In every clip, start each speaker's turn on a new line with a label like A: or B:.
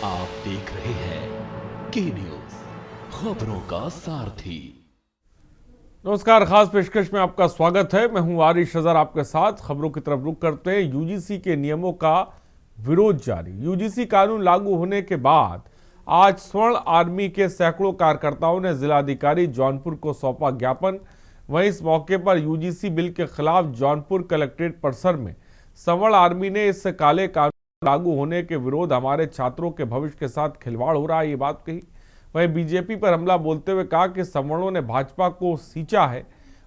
A: आप देख रहे हैं के न्यूज, खबरों का सारथी।
B: नमस्कार, खास पेशकश में आपका स्वागत है। मैं हूं आरिश अजहर आपके साथ। खबरों की तरफ रुख करते हैं। यूजीसी के नियमों का विरोध जारी। यूजीसी कानून लागू होने के बाद आज स्वर्ण आर्मी के सैकड़ों कार्यकर्ताओं ने जिलाधिकारी जौनपुर को सौंपा ज्ञापन। वहीं इस मौके पर यूजीसी बिल के खिलाफ जौनपुर कलेक्ट्रेट परिसर में स्वर्ण आर्मी ने इस काले कानून लागू होने के विरोध हमारे छात्रों के भविष्य के साथ खिलवाड़ हो रहा है, ये बात कही। वहीं बीजेपी पर हमला बोलते हुए कहा कि सवर्णों ने भाजपा को सींचा है।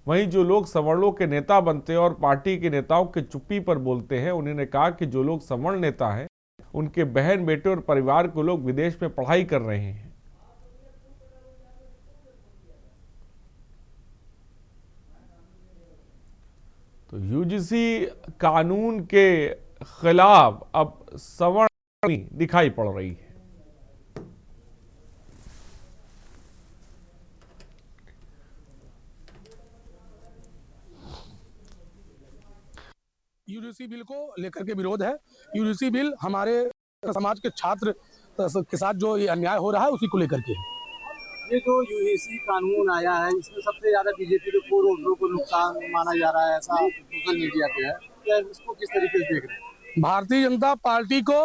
B: वहीं जो लोग सवर्णों के नेता बनते हैं और पार्टी के नेताओं के चुप्पी पर बोलते हैं, उन्होंने कहा कि जो लोग सवर्ण नेता हैं उनके बहन बेटे और परिवार को लोग विदेश में पढ़ाई कर रहे हैं। तो यूजीसी कानून के खिलाफ अब सवर्ण दिखाई पड़ रही है।
C: यूजीसी बिल को लेकर के विरोध है। यूजीसी बिल हमारे समाज के छात्र के साथ जो ये अन्याय हो रहा है उसी को लेकर के।
D: ये जो यूजीसी कानून आया है इसमें सबसे ज्यादा बीजेपी के कोर वोटरों को नुकसान माना जा रहा है, ऐसा सोशल मीडिया पे है। तो इसको किस तरीके से देख रहे हैं?
C: भारतीय जनता पार्टी को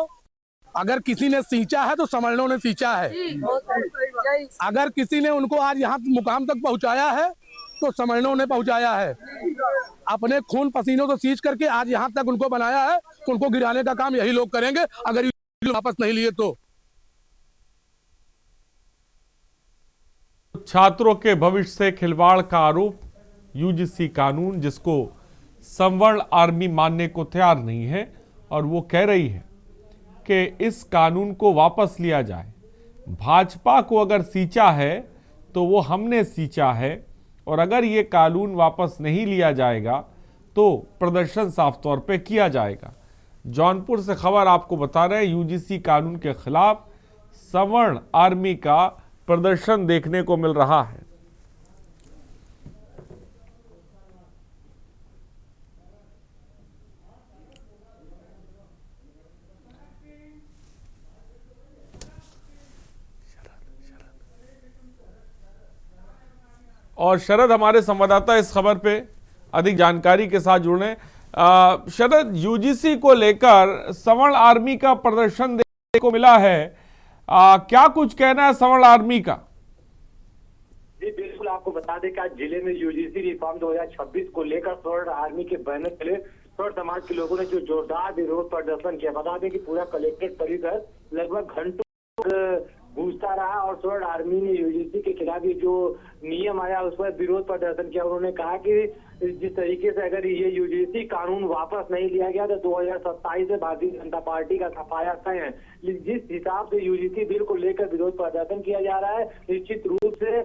C: अगर किसी ने सींचा है तो सवर्णों ने सींचा है। अगर किसी ने उनको आज यहाँ मुकाम तक पहुँचाया है तो सवर्णों ने पहुँचाया है। अपने खून पसीनों से सींच करके आज यहाँ तक उनको बनाया है, तो उनको गिराने का काम यही लोग करेंगे अगर वापस नहीं लिए तो।
B: छात्रों के भविष्य से खिलवाड़ का आरोप। यूजीसी कानून जिसको सवर्ण आर्मी मानने को तैयार नहीं है और वो कह रही है कि इस कानून को वापस लिया जाए। भाजपा को अगर सींचा है तो वो हमने सींचा है, और अगर ये कानून वापस नहीं लिया जाएगा तो प्रदर्शन साफ तौर पे किया जाएगा। जौनपुर से खबर आपको बता रहे हैं, यूजीसी कानून के खिलाफ सवर्ण आर्मी का प्रदर्शन देखने को मिल रहा है। और शरद हमारे संवाददाता इस खबर पे अधिक जानकारी के साथ जुड़े। शरद, यूजीसी को लेकर सवर्ण आर्मी का प्रदर्शन देखने को मिला है, क्या कुछ कहना है सवर्ण आर्मी का?
E: जी बिल्कुल, आपको बता दें कि आज जिले में यूजीसी रिफॉर्म 2026 को लेकर स्वर्ण आर्मी के बैनर तले स्वर्ण समाज के लोगों ने जो जोरदार विरोध प्रदर्शन किया। बता दें कि पूरा कलेक्ट्रेट परिसर लगभग घंटों गूंजता रहा और स्वर्ण आर्मी ने यूजीसी के खिलाफ जो नियम आया उस पर विरोध प्रदर्शन किया। उन्होंने कहा कि जिस तरीके से अगर ये यूजीसी कानून वापस नहीं लिया गया तो 2027 से भारतीय जनता पार्टी का सफाया तय है। जिस हिसाब से यूजीसी बिल को लेकर विरोध प्रदर्शन किया जा रहा है, निश्चित रूप से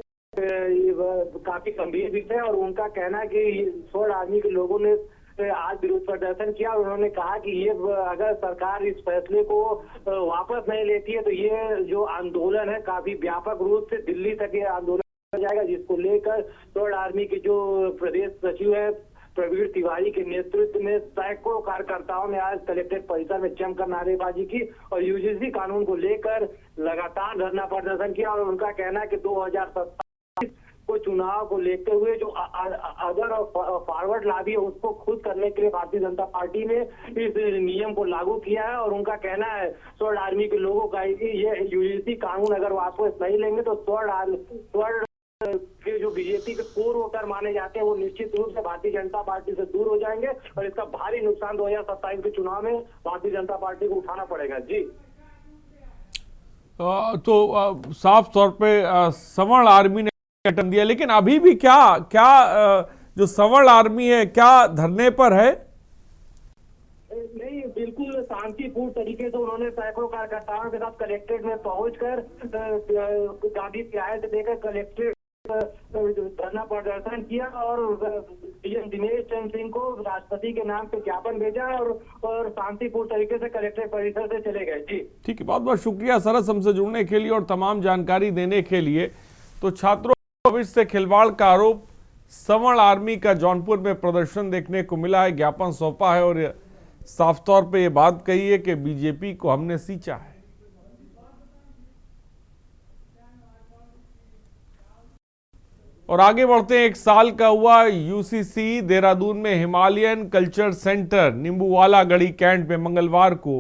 E: काफी गंभीर विषय है। और उनका कहना है कि स्वर्ण आर्मी के लोगों ने आज विरोध प्रदर्शन किया और उन्होंने कहा कि ये अगर सरकार इस फैसले को वापस नहीं लेती है तो ये जो आंदोलन है काफी व्यापक रूप से दिल्ली तक ये आंदोलन हो जाएगा, जिसको लेकर स्वर्ण आर्मी के जो प्रदेश सचिव है प्रवीण तिवारी के नेतृत्व में सैकड़ों कार्यकर्ताओं ने आज कलेक्ट्रेट परिसर में जमकर नारेबाजी की और यूजीसी कानून को लेकर लगातार धरना प्रदर्शन किया। और उनका कहना है कि 2027 को चुनाव को लेते हुए जो अदर और फॉरवर्ड लाभी है उसको खुद करने के लिए भारतीय जनता पार्टी ने इस नियम को लागू किया है। और उनका कहना है स्वर्ण आर्मी के लोगों का कि ये यूजीसी कानून अगर वापस नहीं लेंगे तो स्वर्ण के जो बीजेपी के कोर वोटर माने जाते हैं वो निश्चित रूप से भारतीय जनता पार्टी से दूर हो जाएंगे और इसका भारी नुकसान 2027 के चुनाव में भारतीय जनता पार्टी को उठाना पड़ेगा। जी
B: तो साफ तौर पे सवर्ण आर्मी ने अटन दिया, लेकिन अभी भी क्या जो सवर्ण आर्मी है क्या धरने पर है?
E: नहीं, बिल्कुल शांतिपूर्ण तरीके से उन्होंने सैकड़ों कार्यकर्ताओं के साथ कलेक्ट्रेट में पहुंचकर गांधी प्यार से देकर कलेक्ट्रेट धरना प्रदर्शन किया और डीएम दिनेश चंद्र सिंह को राष्ट्रपति के नाम पे ज्ञापन भेजा और शांतिपूर्ण तरीके से कलेक्ट्रेट परिसर से चले गए। जी
B: ठीक है, बहुत बहुत शुक्रिया सरस हमसे जुड़ने के लिए और तमाम जानकारी देने के लिए। तो छात्रों भविष्य से खिलवाड़ का आरोप, सवर्ण आर्मी का जौनपुर में प्रदर्शन देखने को मिला है, ज्ञापन सौंपा है और साफ तौर पे ये बात कही है कि बीजेपी को हमने सींचा है। और आगे बढ़ते हैं। 1 साल का हुआ यूसीसी देहरादून में हिमालयन कल्चर सेंटर नींबूवाला गढ़ी कैंट में मंगलवार को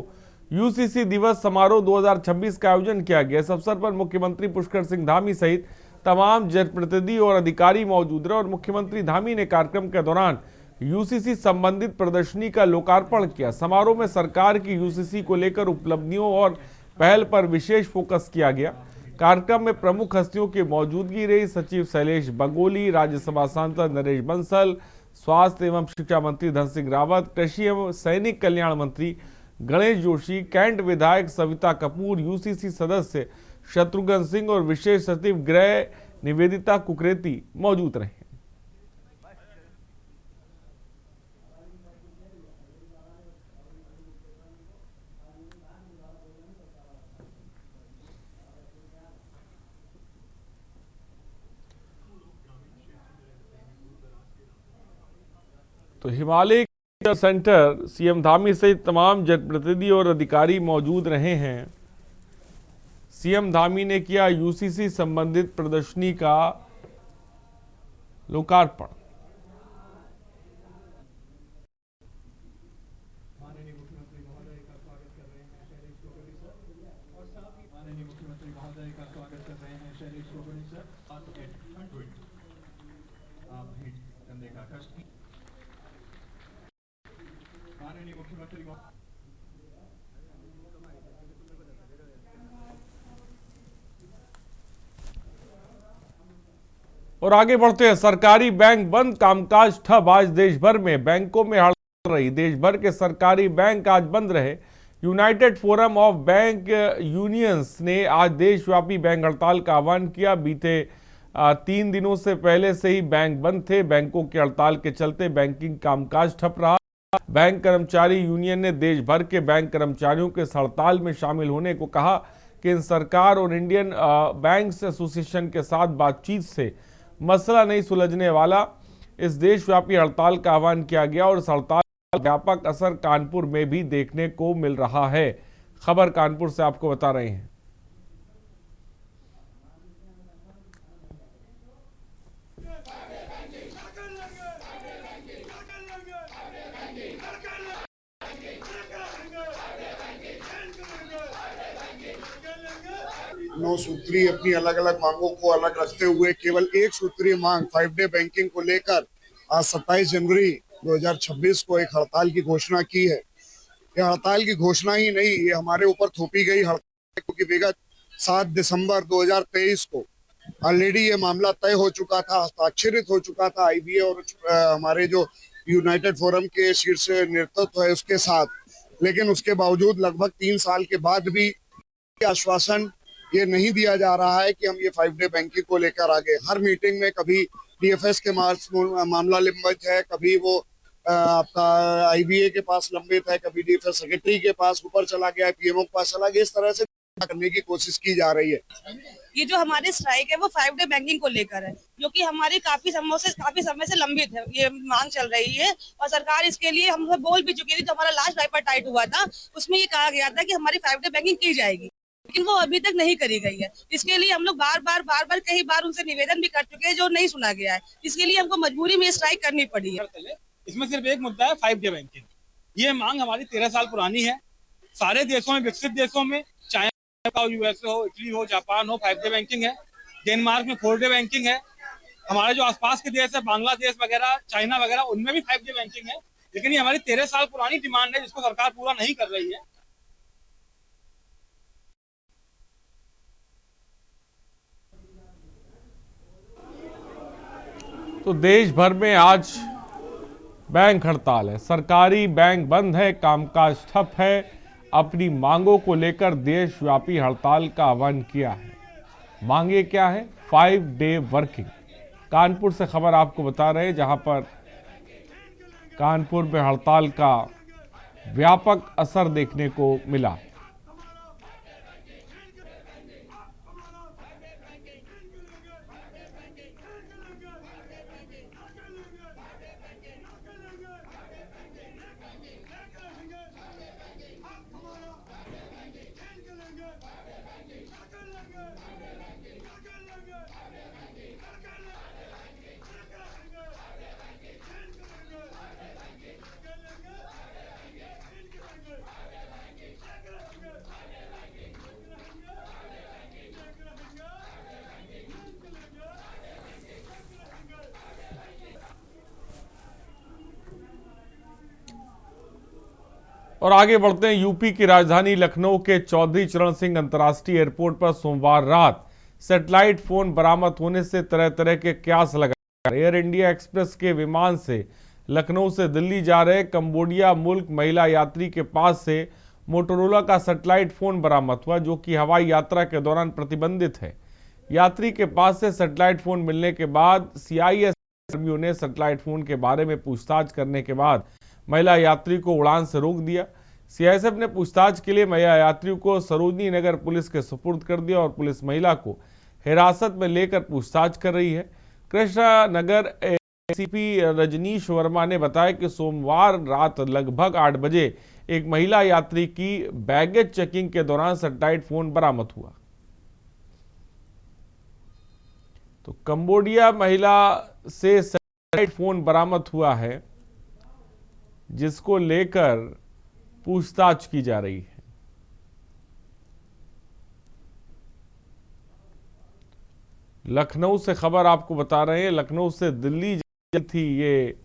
B: यूसीसी दिवस समारोह 2026 का आयोजन किया गया। इस अवसर पर मुख्यमंत्री पुष्कर सिंह धामी सहित तमाम जनप्रतिनिधि और अधिकारी मौजूद रहे और मुख्यमंत्री धामी ने कार्यक्रम के दौरान यूसीसी संबंधित प्रदर्शनी का लोकार्पण किया। समारोह में सरकार की यूसीसी को लेकर उपलब्धियों और पहल पर विशेष फोकस किया गया। कार्यक्रम में प्रमुख हस्तियों की मौजूदगी रही। सचिव शैलेश बगोली, राज्यसभा सांसद नरेश बंसल, स्वास्थ्य एवं शिक्षा मंत्री धन सिंह रावत, कृषि एवं सैनिक कल्याण मंत्री गणेश जोशी, कैंट विधायक सविता कपूर, यूसीसी सदस्य शत्रुघ्न सिंह और विशेष सचिव गृह निवेदिता कुकरेती मौजूद रहे। तो हिमालय सेंटर सीएम धामी सहित तमाम जनप्रतिनिधि और अधिकारी मौजूद रहे हैं। सीएम धामी ने किया यूसीसी संबंधित प्रदर्शनी का लोकार्पण। और आगे बढ़ते हैं। सरकारी बैंक बंद, कामकाज ठप। आज देश भर में बैंकों में हड़ताल रही। देश भर के सरकारी बैंक आज बंद रहे। United forum of bank unions ने आज देशव्यापी बैंक हड़ताल का आह्वान किया। बीते 3 दिनों से पहले से ही बैंक बंद थे। बैंकों की हड़ताल के चलते बैंकिंग कामकाज ठप रहा। बैंक कर्मचारी यूनियन ने देश भर के बैंक कर्मचारियों के इस हड़ताल में शामिल होने को कहा कि इन सरकार और इंडियन बैंक्स एसोसिएशन के साथ बातचीत से मसला नहीं सुलझने वाला। इस देशव्यापी हड़ताल का आह्वान किया गया और इस हड़ताल का व्यापक असर कानपुर में भी देखने को मिल रहा है। खबर कानपुर से आपको बता रहे हैं।
F: 9 सूत्री अपनी अलग अलग मांगों को अलग रखते हुए केवल एक सूत्रीय मांग 5 डे बैंकिंग को लेकर आज 27 जनवरी 2026 को एक हड़ताल की घोषणा की है। यह हड़ताल की घोषणा ही नहीं, ये हमारे ऊपर थोपी गई हड़ताल, क्योंकि विगत 7 दिसंबर 2023 को ऑलरेडी ये मामला तय हो चुका था, हस्ताक्षरित हो चुका था आईबीए और हमारे जो यूनाइटेड फोरम के शीर्ष नेतृत्व है उसके साथ। लेकिन उसके बावजूद लगभग 3 साल के बाद भी आश्वासन ये नहीं दिया जा रहा है कि हम ये 5 डे बैंकिंग को लेकर आगे। हर मीटिंग में कभी डीएफएस के मामला लंबित है, कभी वो आपका आईबीए के पास लंबित है, कभी डीएफएस सेक्रेटरी के पास ऊपर चला गया, पीएमओ के पास चला गया। इस तरह से करने की कोशिश की जा रही है।
G: ये जो हमारी स्ट्राइक है वो 5 डे बैंकिंग को लेकर है, जो कि हमारी काफी समय से लंबित है, ये मांग चल रही है और सरकार इसके लिए हम बोल भी चुकी थी। तो हमारा लास्ट ट्राइपार्टाइट हुआ था, उसमें ये कहा गया था कि हमारी 5 डे बैंकिंग की जाएगी, लेकिन वो अभी तक नहीं करी गई है। इसके लिए हम लोग बार बार कई बार उनसे निवेदन भी कर चुके हैं, जो नहीं सुना गया है। इसके लिए हमको मजबूरी में स्ट्राइक करनी पड़ी है।
H: इसमें सिर्फ एक मुद्दा है, 5 डे बैंकिंग। ये मांग हमारी 13 साल पुरानी है। सारे देशों में, विकसित देशों में, चाइना हो, यूएसए हो, इटली हो, जापान हो, 5 डे बैंकिंग है। डेनमार्क में 4 डे बैंकिंग है। हमारे जो आसपास के देश है, बांग्लादेश वगैरह, चाइना वगैरह, उनमें भी 5 डे बैंकिंग है। लेकिन ये हमारी 13 साल पुरानी डिमांड है, जिसको सरकार पूरा नहीं कर रही है।
B: तो देश भर में आज बैंक हड़ताल है, सरकारी बैंक बंद है, कामकाज ठप है। अपनी मांगों को लेकर देशव्यापी हड़ताल का आह्वान किया है। मांगे क्या है? 5 डे वर्किंग। कानपुर से खबर आपको बता रहे हैं, जहां पर कानपुर में हड़ताल का व्यापक असर देखने को मिला। और आगे बढ़ते हैं। यूपी की राजधानी लखनऊ के चौधरी चरण सिंह अंतर्राष्ट्रीय एयरपोर्ट पर सोमवार रात सैटेलाइट फोन बरामद होने से तरह तरह के कयास लगाए। एयर इंडिया एक्सप्रेस के विमान से लखनऊ से दिल्ली जा रहे कंबोडिया मुल्क महिला यात्री के पास से मोटोरोला का सैटेलाइट फोन बरामद हुआ, जो कि हवाई यात्रा के दौरान प्रतिबंधित है। यात्री के पास से सैटेलाइट फोन मिलने के बाद CIS कर्मियों ने सैटेलाइट फोन के बारे में पूछताछ करने के बाद महिला यात्री को उड़ान से रोक दिया। CISF ने पूछताछ के लिए महिला यात्री को सरोजनी नगर पुलिस के सुपुर्द कर दिया और पुलिस महिला को हिरासत में लेकर पूछताछ कर रही है। कृष्णा नगर ACP रजनीश वर्मा ने बताया कि सोमवार रात लगभग 8 बजे एक महिला यात्री की बैगेज चेकिंग के दौरान सैटेलाइट फोन बरामद हुआ। तो कंबोडिया महिला से सैटेलाइट फोन बरामद हुआ है, जिसको लेकर पूछताछ की जा रही है। लखनऊ से खबर आपको बता रहे हैं। लखनऊ से दिल्ली जा थी ये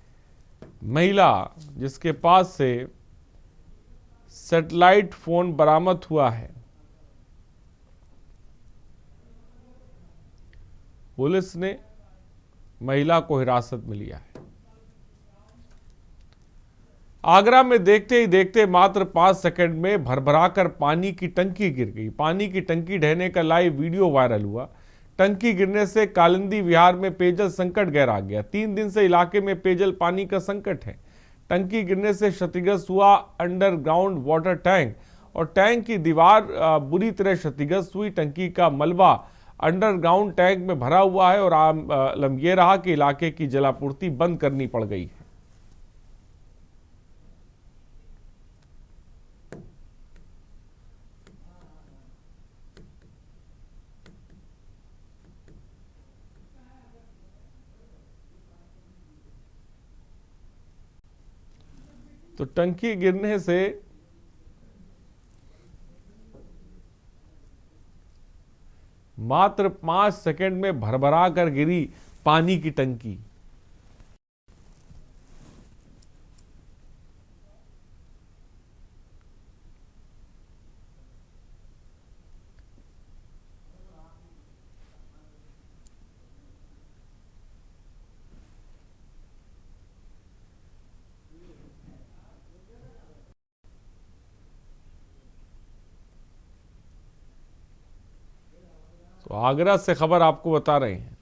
B: महिला, जिसके पास से सैटेलाइट फोन बरामद हुआ है। पुलिस ने महिला को हिरासत में लिया है। आगरा में देखते ही देखते मात्र 5 सेकंड में भरभराकर पानी की टंकी गिर गई। पानी की टंकी ढहने का लाइव वीडियो वायरल हुआ। टंकी गिरने से कालिंदी विहार में पेयजल संकट गहरा गया। 3 दिन से इलाके में पेयजल पानी का संकट है। टंकी गिरने से क्षतिग्रस्त हुआ अंडरग्राउंड वाटर टैंक और टैंक की दीवार बुरी तरह क्षतिग्रस्त हुई। टंकी का मलबा अंडरग्राउंड टैंक में भरा हुआ है और आलम यह रहा कि इलाके की जलापूर्ति बंद करनी पड़ गई है। तो टंकी गिरने से मात्र 5 सेकंड में भरभरा कर गिरी पानी की टंकी। तो आगरा से खबर आपको बता रहे हैं।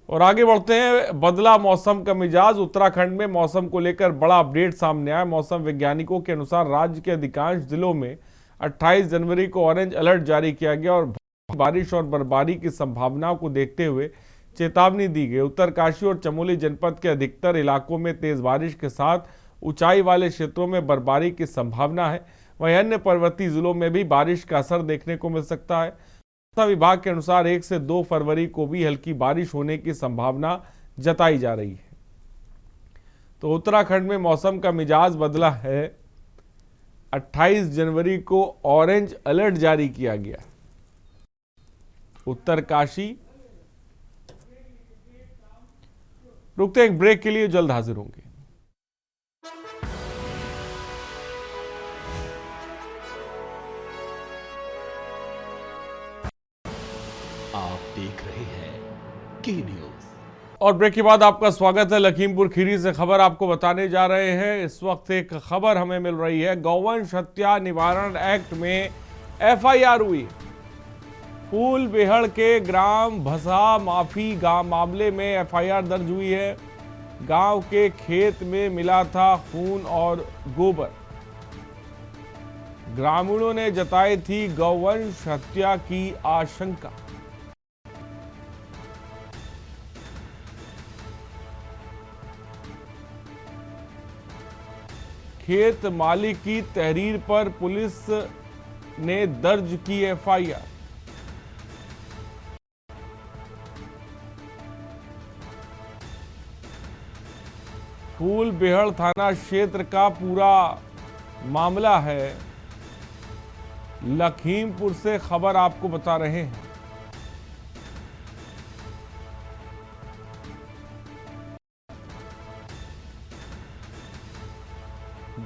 B: और आगे बढ़ते हैं। बदला मौसम का मिजाज। उत्तराखंड में मौसम को लेकर बड़ा अपडेट सामने आया। मौसम वैज्ञानिकों के अनुसार राज्य के अधिकांश जिलों में 28 जनवरी को ऑरेंज अलर्ट जारी किया गया और बारिश और बर्फबारी की संभावनाओं को देखते हुए चेतावनी दी गई। उत्तरकाशी और चमोली जनपद के अधिकतर इलाकों में तेज बारिश के साथ ऊंचाई वाले क्षेत्रों में बर्फबारी की संभावना है। वहीं अन्य पर्वतीय जिलों में भी बारिश का असर देखने को मिल सकता है। विभाग के अनुसार 1 से 2 फरवरी को भी हल्की बारिश होने की संभावना जताई जा रही है। तो उत्तराखंड में मौसम का मिजाज बदला है। 28 जनवरी को ऑरेंज अलर्ट जारी किया गया। उत्तरकाशी। रुकते एक ब्रेक के लिए, जल्द हाजिर होंगे।
A: आप देख रहे हैं के न्यूज।
B: और ब्रेक के बाद आपका स्वागत है। लखीमपुर खीरी से खबर आपको बताने जा रहे हैं। इस वक्त एक खबर हमें मिल रही है। गौवंश हत्या निवारण एक्ट में FIR हुई। फूलबेहड़ के ग्राम भसा माफी गांव मामले में FIR दर्ज हुई है। गांव के खेत में मिला था खून और गोबर। ग्रामीणों ने जताई थी गौवंश हत्या की आशंका। खेत मालिक की तहरीर पर पुलिस ने दर्ज की एफआईआर। फूलबेहड़ थाना क्षेत्र का पूरा मामला है। लखीमपुर से खबर आपको बता रहे हैं।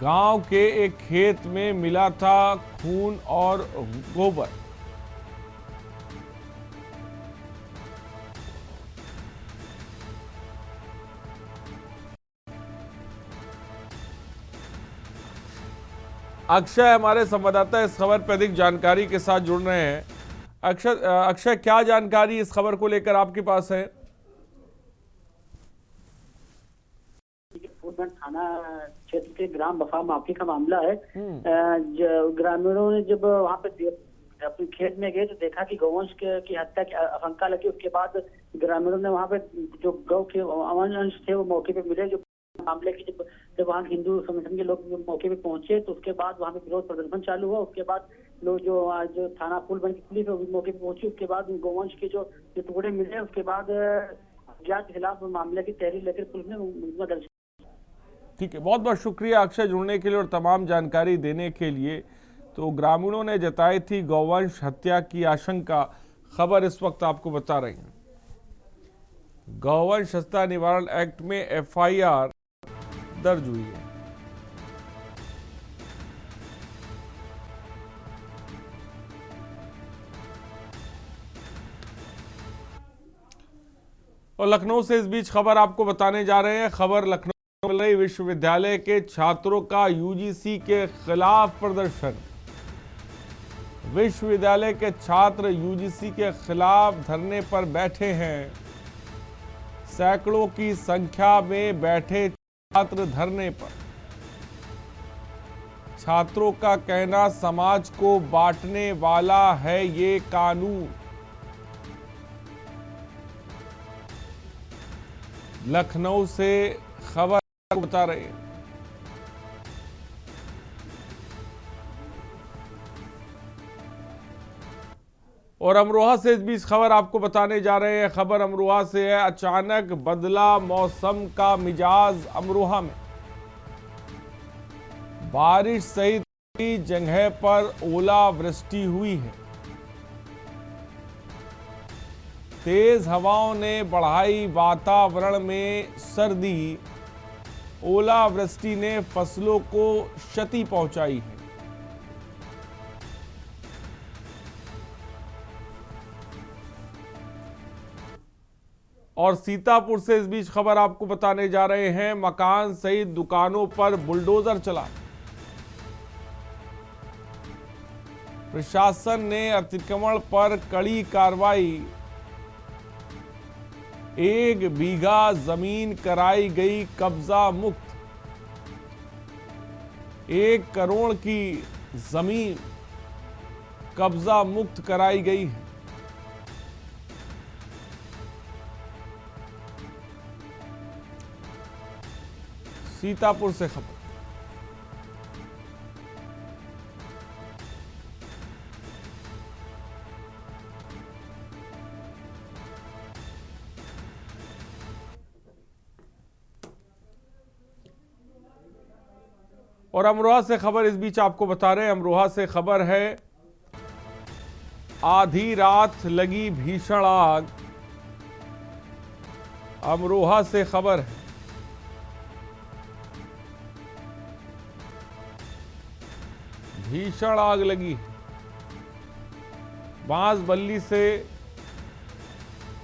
B: गांव के एक खेत में मिला था खून और गोबर। अक्षय हमारे संवाददाता इस खबर पर अधिक जानकारी के साथ जुड़ रहे हैं। अक्षय, क्या जानकारी इस खबर को लेकर आपके पास है?
I: थाना क्षेत्र के ग्राम बफा माफी का मामला है। ग्रामीणों ने जब वहाँ पे अपने खेत में गए तो देखा कि गौवंश की हत्या की आशंका लगी। उसके बाद ग्रामीणों ने वहाँ पे जो गौ के अंश थे वो मौके पे मिले। जो मामले की जब वहाँ हिंदू संगठन के लोग मौके पे पहुंचे तो उसके बाद वहाँ पे विरोध प्रदर्शन चालू हुआ। उसके बाद लोग जो थाना फूलबेहड़ की पुलिस मौके पे पहुंची। उसके बाद गौवंश के जो टुकड़े मिले उसके बाद अज्ञात के खिलाफ मामले की तहरीर लेकर पुलिस ने मुकदमा दर्ज।
B: ठीक है, बहुत बहुत शुक्रिया अक्षय जुड़ने के लिए और तमाम जानकारी देने के लिए। तो ग्रामीणों ने जताई थी गौवंश हत्या की आशंका। खबर इस वक्त आपको बता रही है। गौवंश हत्या निवारण एक्ट में एफआईआर दर्ज हुई है। और लखनऊ से इस बीच खबर आपको बताने जा रहे हैं। खबर लखनऊ विश्वविद्यालय के छात्रों का यूजीसी के खिलाफ प्रदर्शन। विश्वविद्यालय के छात्र यूजीसी के खिलाफ धरने पर बैठे हैं। सैकड़ों की संख्या में बैठे छात्र धरने पर। छात्रों का कहना समाज को बांटने वाला है ये कानून। लखनऊ से खबर बता रहे हैं। और अमरोहा से इस बीच खबर आपको बताने जा रहे हैं। खबर अमरोहा से है। अचानक बदला मौसम का मिजाज। अमरोहा में बारिश सहित कई जगह पर ओलावृष्टि हुई है। तेज हवाओं ने बढ़ाई वातावरण में सर्दी। ओलावृष्टि ने फसलों को क्षति पहुंचाई है। और सीतापुर से इस बीच खबर आपको बताने जा रहे हैं। मकान सहित दुकानों पर बुलडोजर चला। प्रशासन ने अतिक्रमण पर कड़ी कार्रवाई। 1 बीघा जमीन कराई गई कब्जा मुक्त। 1 करोड़ की जमीन कब्जा मुक्त कराई गई है। सीतापुर से खबर। और अमरोहा से खबर इस बीच आपको बता रहे हैं। अमरोहा से खबर है। आधी रात लगी भीषण आग। अमरोहा से खबर है। भीषण आग लगी। बांसबल्ली से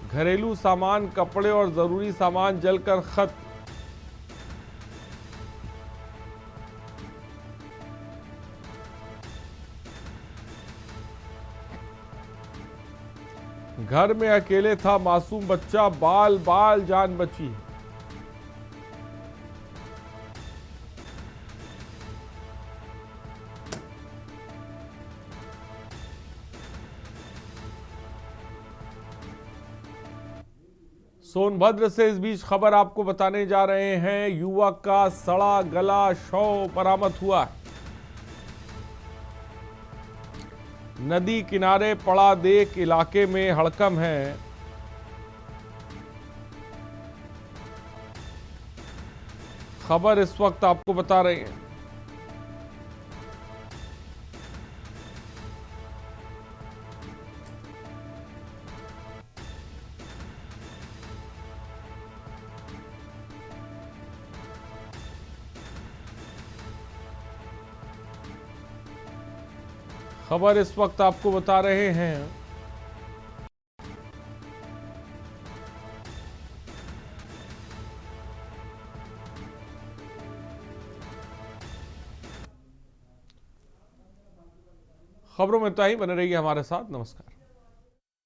B: घरेलू सामान, कपड़े और जरूरी सामान जलकर खत्म। घर में अकेले था मासूम बच्चा। बाल बाल जान बची। सोनभद्र से इस बीच खबर आपको बताने जा रहे हैं, युवक का सड़ा गला शव बरामद हुआ है। नदी किनारे पड़ा देख इलाके में हड़कंप है। खबर इस वक्त आपको बता रहे हैं। खबर इस वक्त आपको बता रहे हैं। खबरों में इतना ही, बने रहिए हमारे साथ। नमस्कार।